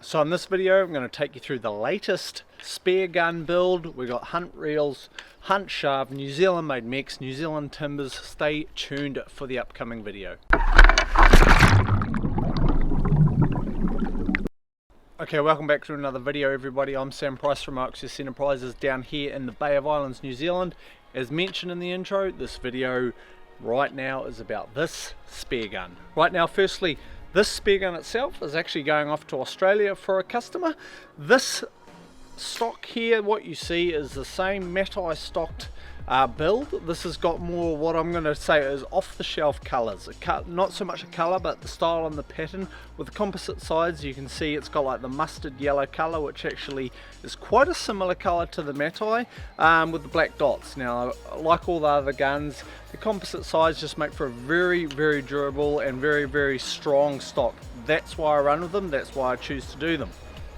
So in this video I'm going to take you through the latest Speargun build. We've got hunt reels, hunt shaft, New Zealand made mechs, New Zealand timbers. Stay tuned for the upcoming video. Okay, welcome back to another video everybody. I'm Sam Price from OXS Enterprises down here in the Bay of Islands, New Zealand. As mentioned in the intro, this video right now is about this Speargun. Right now, firstly, this Speargun itself is actually going off to Australia for a customer. This stock here, what you see is the same Matai stocked build. This has got more what I'm going to say is off-the-shelf colours. Not so much a colour, but the style and the pattern. With the composite sides, you can see it's got like the mustard yellow colour, which actually is quite a similar colour to the Matai, with the black dots. Now, like all the other guns, the composite sides just make for a very, very durable and very, very strong stock. That's why I run with them. That's why I choose to do them.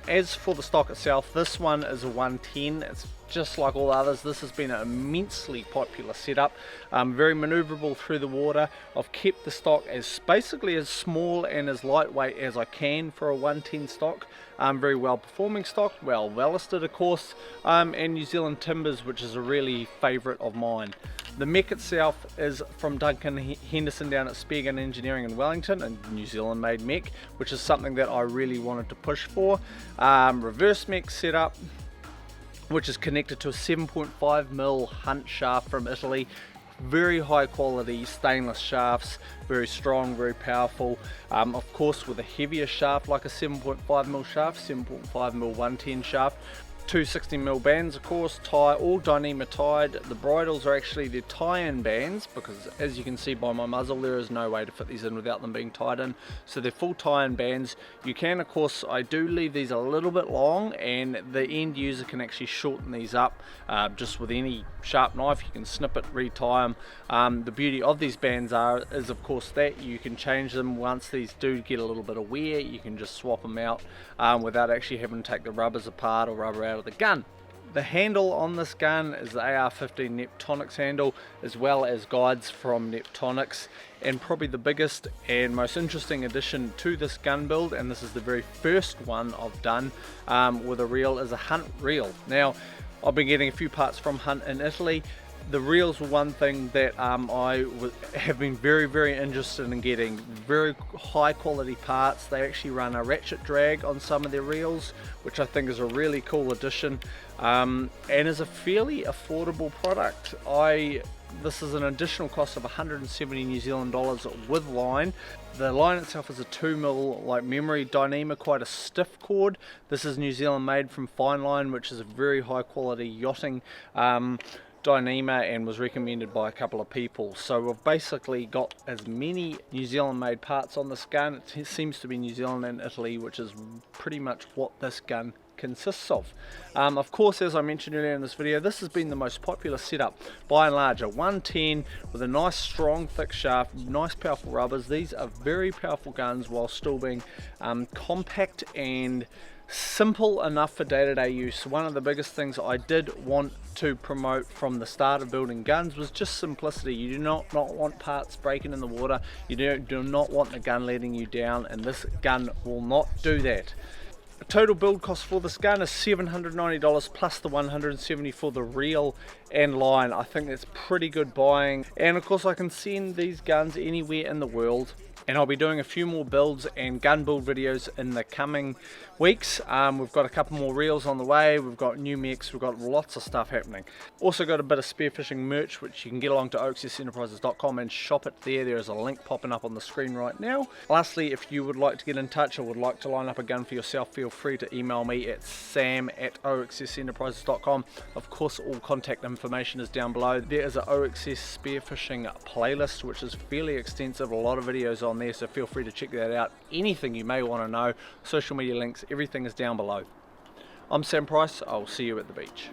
As for the stock itself, this one is a 110. It's just like all others. This has been an immensely popular setup, very maneuverable through the water. I've kept the stock as basically as small and as lightweight as I can for a 110 stock. Very well performing stock, well ballasted of course, and New Zealand timbers, which is a really favourite of mine. The mech itself is from Duncan Henderson down at Speargun Engineering in Wellington, a New Zealand made mech, which is something that I really wanted to push for. Reverse mech setup, which is connected to a 7.5mm hunt shaft from Italy. Very high quality stainless shafts, very strong, very powerful. Of course with a heavier shaft like a 7.5mm shaft, 7.5mm 110 shaft. 260mm bands, of course, all Dyneema tied. The bridles are actually the tie-in bands, because as you can see by my muzzle, there is no way to fit these in without them being tied in. So they're full tie-in bands. You can, of course, I do leave these a little bit long, and the end user can actually shorten these up just with any sharp knife. You can snip it, retie them. The beauty of these bands is, of course, that you can change them once these do get a little bit of wear. You can just swap them out without actually having to take the rubbers apart or rubber out of the gun. The handle on this gun is the AR-15 Neptonics handle, as well as guides from Neptonics. And probably the biggest and most interesting addition to this gun build, and this is the very first one I've done with a reel, is a hunt reel. Now, I've been getting a few parts from Hunt in Italy. The reels were one thing that I have been very, very interested in getting. Very high quality parts. They actually run a ratchet drag on some of their reels, which I think is a really cool addition, and is a fairly affordable product. This is an additional cost of 170 New Zealand dollars with line. The line itself is a 2mm like memory Dyneema, quite a stiff cord. This is New Zealand made from Fine Line, which is a very high quality yachting Dyneema, and was recommended by a couple of people. So we've basically got as many New Zealand made parts on this gun. It seems to be New Zealand and Italy, which is pretty much what this gun consists of. Of course, as I mentioned earlier in this video, this has been the most popular setup by and large. A 110 with a nice strong thick shaft, nice powerful rubbers. These are very powerful guns while still being compact and simple enough for day-to-day use. One of the biggest things I did want to promote from the start of building guns was just simplicity. You do not want parts breaking in the water. You do not want the gun letting you down, and this gun will not do that. The total build cost for this gun is $790 plus the $170 for the reel and line. I think that's pretty good buying, and of course I can send these guns anywhere in the world. And I'll be doing a few more builds and gun build videos in the coming weeks. We've got a couple more reels on the way, we've got new mechs, we've got lots of stuff happening. Also got a bit of spearfishing merch, which you can get along to oxsenterprises.com and shop it there. There is a link popping up on the screen right now. Lastly, if you would like to get in touch or would like to line up a gun for yourself, feel free to email me at sam@oxsenterprises.com. Of course, all contact information is down below. There is an OXS spearfishing playlist, which is fairly extensive, a lot of videos on there, so feel free to check that out. Anything you may want to know, social media links, everything is down below. I'm Sam Price. I'll see you at the beach.